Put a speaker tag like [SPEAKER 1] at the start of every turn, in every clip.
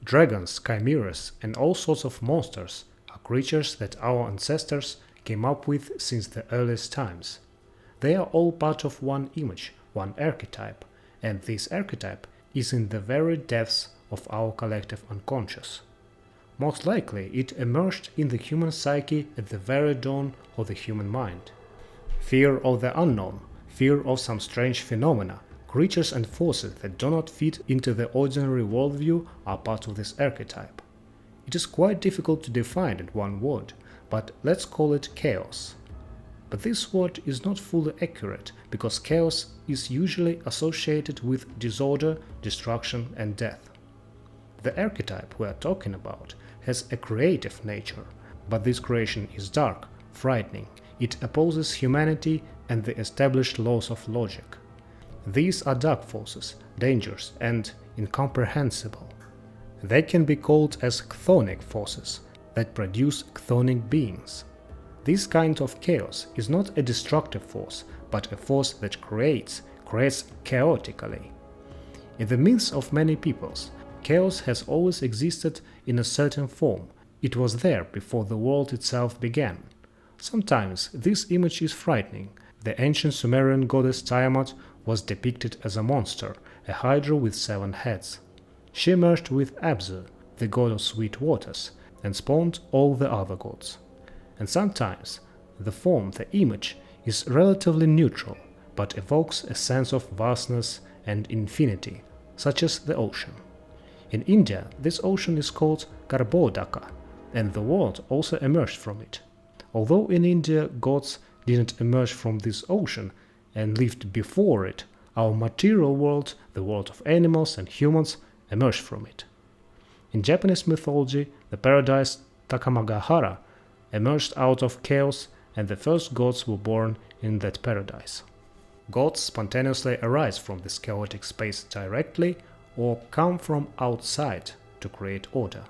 [SPEAKER 1] Dragons, chimeras, and all sorts of monsters are creatures that our ancestors came up with since the earliest times. They are all part of one image, one archetype, and this archetype is in the very depths of our collective unconscious. Most likely it emerged in the human psyche at the very dawn of the human mind. Fear of the unknown, fear of some strange phenomena, creatures and forces that do not fit into the ordinary worldview are part of this archetype. It is quite difficult to define in one word, but let's call it chaos. But this word is not fully accurate because chaos is usually associated with disorder, destruction, and death. The archetype we are talking about has a creative nature, but this creation is dark, frightening. It opposes humanity and the established laws of logic. These are dark forces, dangerous and incomprehensible. They can be called as chthonic forces that produce chthonic beings. This kind of chaos is not a destructive force, but a force that creates chaotically. In the myths of many peoples, chaos has always existed in a certain form. It was there before the world itself began. Sometimes this image is frightening. The ancient Sumerian goddess Tiamat was depicted as a monster, a hydra with 7 heads. She merged with Abzu, the god of sweet waters, and spawned all the other gods. And sometimes the form, the image, is relatively neutral, but evokes a sense of vastness and infinity, such as the ocean. In India, this ocean is called Garbhodaka, and the world also emerged from it. Although in India gods didn't emerge from this ocean and lived before it, our material world, the world of animals and humans, emerged from it. In Japanese mythology, the paradise Takamagahara emerged out of chaos, and the first gods were born in that paradise. Gods spontaneously arise from this chaotic space directly or come from outside to create order.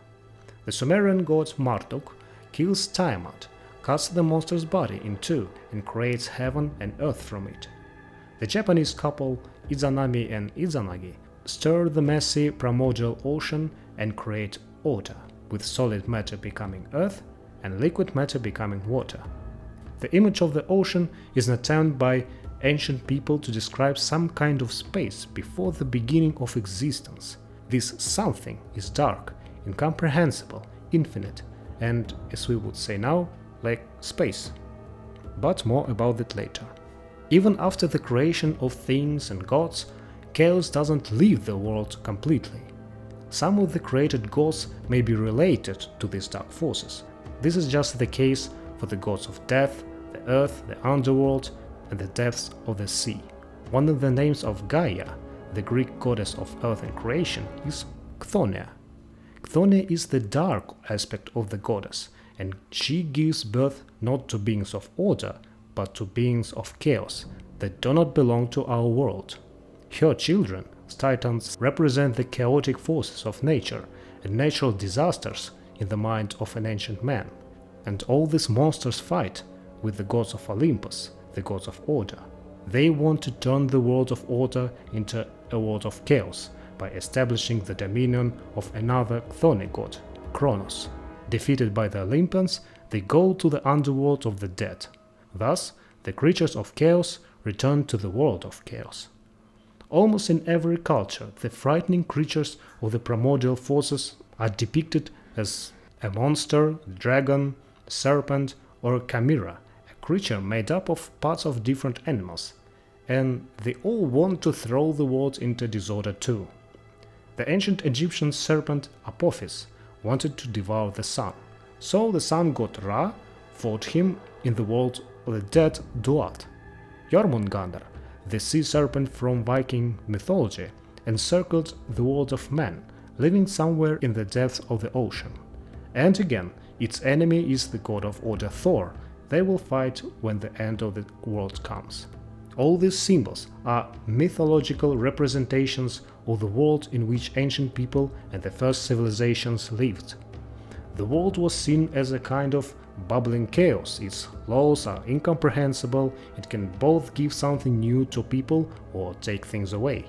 [SPEAKER 1] The Sumerian god Marduk kills Tiamat, cuts the monster's body in two, and creates heaven and earth from it. The Japanese couple Izanami and Izanagi stir the messy primordial ocean and create order, with solid matter becoming earth and liquid matter becoming water. The image of the ocean is an attempt by ancient people to describe some kind of space before the beginning of existence. This something is dark, incomprehensible, infinite, and, as we would say now, like space. But more about that later. Even after the creation of things and gods, chaos doesn't leave the world completely. Some of the created gods may be related to these dark forces. This is just the case for the gods of death, the earth, the underworld, and the depths of the sea. One of the names of Gaia, the Greek goddess of earth and creation, is Chthoniya. Chthoniya is the dark aspect of the goddess, and she gives birth not to beings of order, but to beings of chaos that do not belong to our world. Her children, Titans, represent the chaotic forces of nature and natural disasters in the mind of an ancient man. And all these monsters fight with the gods of Olympus, the gods of order. They want to turn the world of order into a world of chaos by establishing the dominion of another chthonic god, Kronos. Defeated by the Olympians, they go to the underworld of the dead. Thus, the creatures of chaos return to the world of chaos. Almost in every culture, the frightening creatures of the primordial forces are depicted as a monster, dragon, serpent, or a chimera, a creature made up of parts of different animals, and they all want to throw the world into disorder too. The ancient Egyptian serpent Apophis wanted to devour the sun, so the sun god Ra fought him in the world of the dead Duat. Jormungandr, the sea serpent from Viking mythology, encircled the world of man, living somewhere in the depths of the ocean. And again, its enemy is the god of order Thor. They will fight when the end of the world comes. All these symbols are mythological representations of the world in which ancient people and the first civilizations lived. The world was seen as a kind of bubbling chaos. Its laws are incomprehensible. It can both give something new to people or take things away.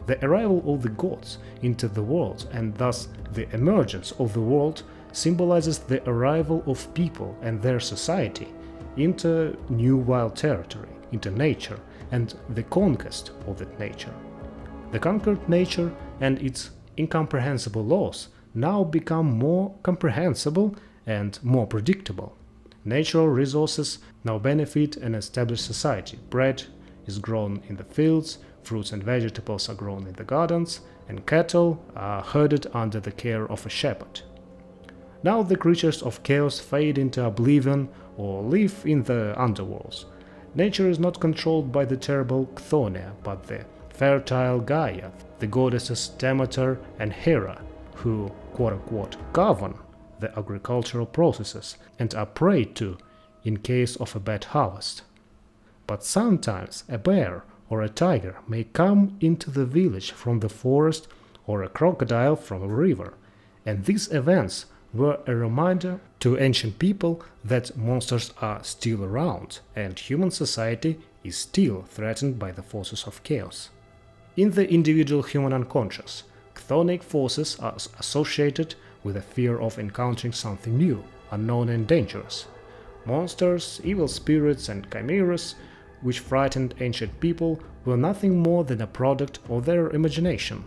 [SPEAKER 1] The arrival of the gods into the world, and thus the emergence of the world, symbolizes the arrival of people and their society into new wild territory, into nature, and the conquest of that nature. The conquered nature and its incomprehensible laws now become more comprehensible and more predictable. Natural resources now benefit an established society. Bread is grown in the fields, fruits and vegetables are grown in the gardens, and cattle are herded under the care of a shepherd. Now the creatures of chaos fade into oblivion or live in the underworlds. Nature is not controlled by the terrible Chthoniya, but the fertile Gaia, the goddesses Demeter and Hera, who, quote-unquote, govern the agricultural processes and are prayed to in case of a bad harvest. But sometimes a bear or a tiger may come into the village from the forest or a crocodile from a river, and these events were a reminder to ancient people that monsters are still around and human society is still threatened by the forces of chaos. In the individual human unconscious, chthonic forces are associated with a fear of encountering something new, unknown and dangerous. Monsters, evil spirits and chimeras, which frightened ancient people, were nothing more than a product of their imagination.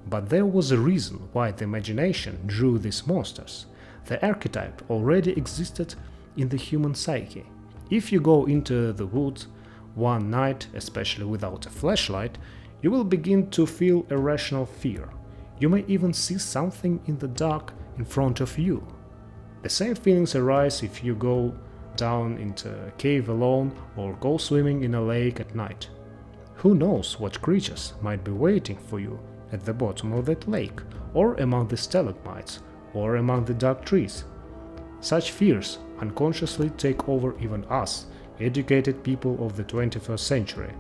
[SPEAKER 1] But there was a reason why the imagination drew these monsters. The archetype already existed in the human psyche. If you go into the woods one night, especially without a flashlight, you will begin to feel irrational fear. You may even see something in the dark in front of you. The same feelings arise if you go down into a cave alone or go swimming in a lake at night. Who knows what creatures might be waiting for you at the bottom of that lake, or among the stalagmites, or among the dark trees. Such fears unconsciously take over even us, educated people of the 21st century,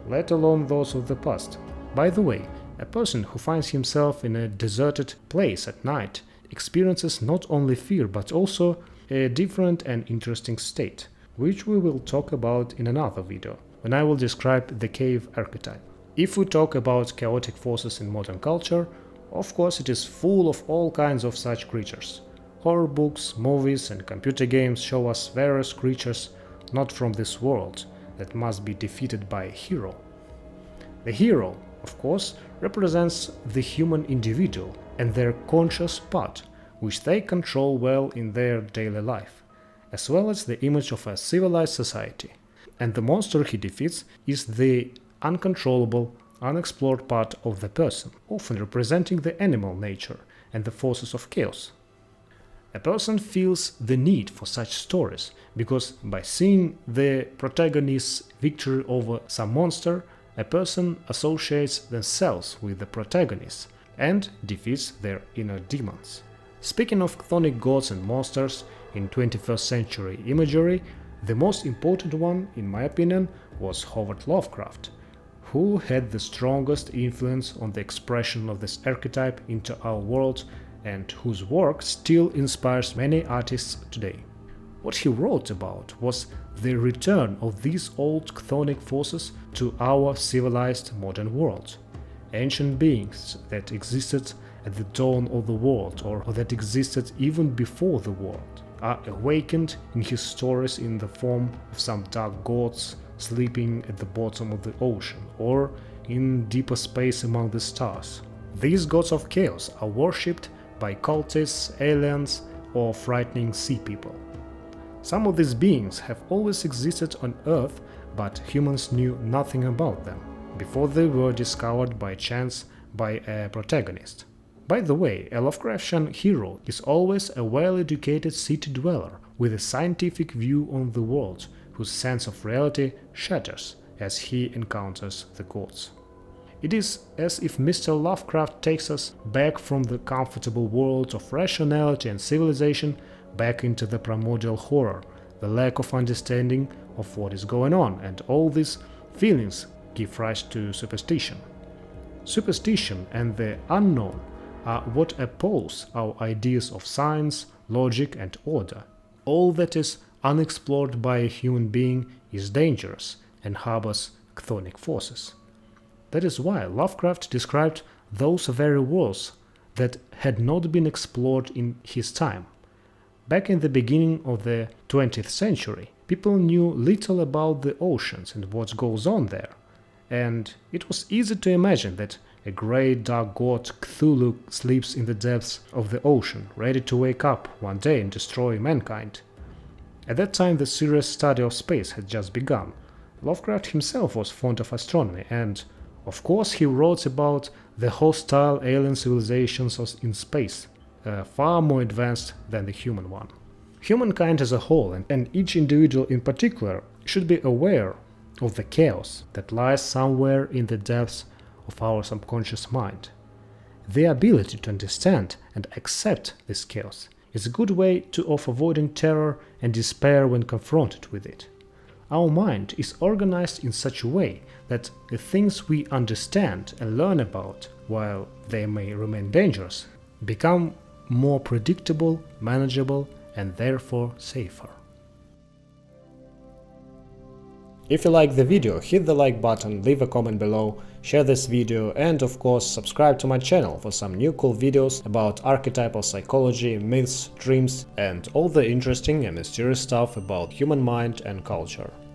[SPEAKER 1] let alone those of the past. By the way, a person who finds himself in a deserted place at night experiences not only fear but also a different and interesting state, which we will talk about in another video, when I will describe the cave archetype. If we talk about chaotic forces in modern culture, of course it is full of all kinds of such creatures. Horror books, movies and computer games show us various creatures not from this world that must be defeated by a hero. The hero, of course, represents the human individual and their conscious part, which they control well in their daily life, as well as the image of a civilized society. And the monster he defeats is the uncontrollable, unexplored part of the person, often representing the animal nature and the forces of chaos. A person feels the need for such stories because by seeing the protagonist's victory over some monster, a person associates themselves with the protagonist and defeats their inner demons. Speaking of chthonic gods and monsters in 21st century imagery, the most important one, in my opinion, was Howard Lovecraft, who had the strongest influence on the expression of this archetype into our world and whose work still inspires many artists today. What he wrote about was the return of these old chthonic forces to our civilized modern world. Ancient beings that existed at the dawn of the world or that existed even before the world are awakened in his stories in the form of some dark gods sleeping at the bottom of the ocean or in deeper space among the stars. These gods of chaos are worshipped by cultists, aliens, or frightening sea people. Some of these beings have always existed on Earth, but humans knew nothing about them before they were discovered by chance by a protagonist. By the way, a Lovecraftian hero is always a well-educated city dweller with a scientific view on the world, whose sense of reality shatters as he encounters the gods. It is as if Mr. Lovecraft takes us back from the comfortable world of rationality and civilization back into the primordial horror, the lack of understanding of what is going on, and all these feelings give rise to superstition. Superstition and the unknown are what oppose our ideas of science, logic and order. All that is unexplored by a human being is dangerous and harbors chthonic forces. That is why Lovecraft described those very worlds that had not been explored in his time. Back in the beginning of the 20th century, people knew little about the oceans and what goes on there, and it was easy to imagine that a great dark god Cthulhu sleeps in the depths of the ocean, ready to wake up one day and destroy mankind. At that time, the serious study of space had just begun. Lovecraft himself was fond of astronomy, and of course he wrote about the hostile alien civilizations in space, far more advanced than the human one. Humankind as a whole, and each individual in particular, should be aware of the chaos that lies somewhere in the depths of our subconscious mind. The ability to understand and accept this chaos is a good way of avoiding terror and despair when confronted with it. Our mind is organized in such a way that the things we understand and learn about, while they may remain dangerous, become more predictable, manageable, and therefore safer. If you like the video, hit the like button, leave a comment below, share this video, and of course subscribe to my channel for some new cool videos about archetypal psychology, myths, dreams, and all the interesting and mysterious stuff about human mind and culture.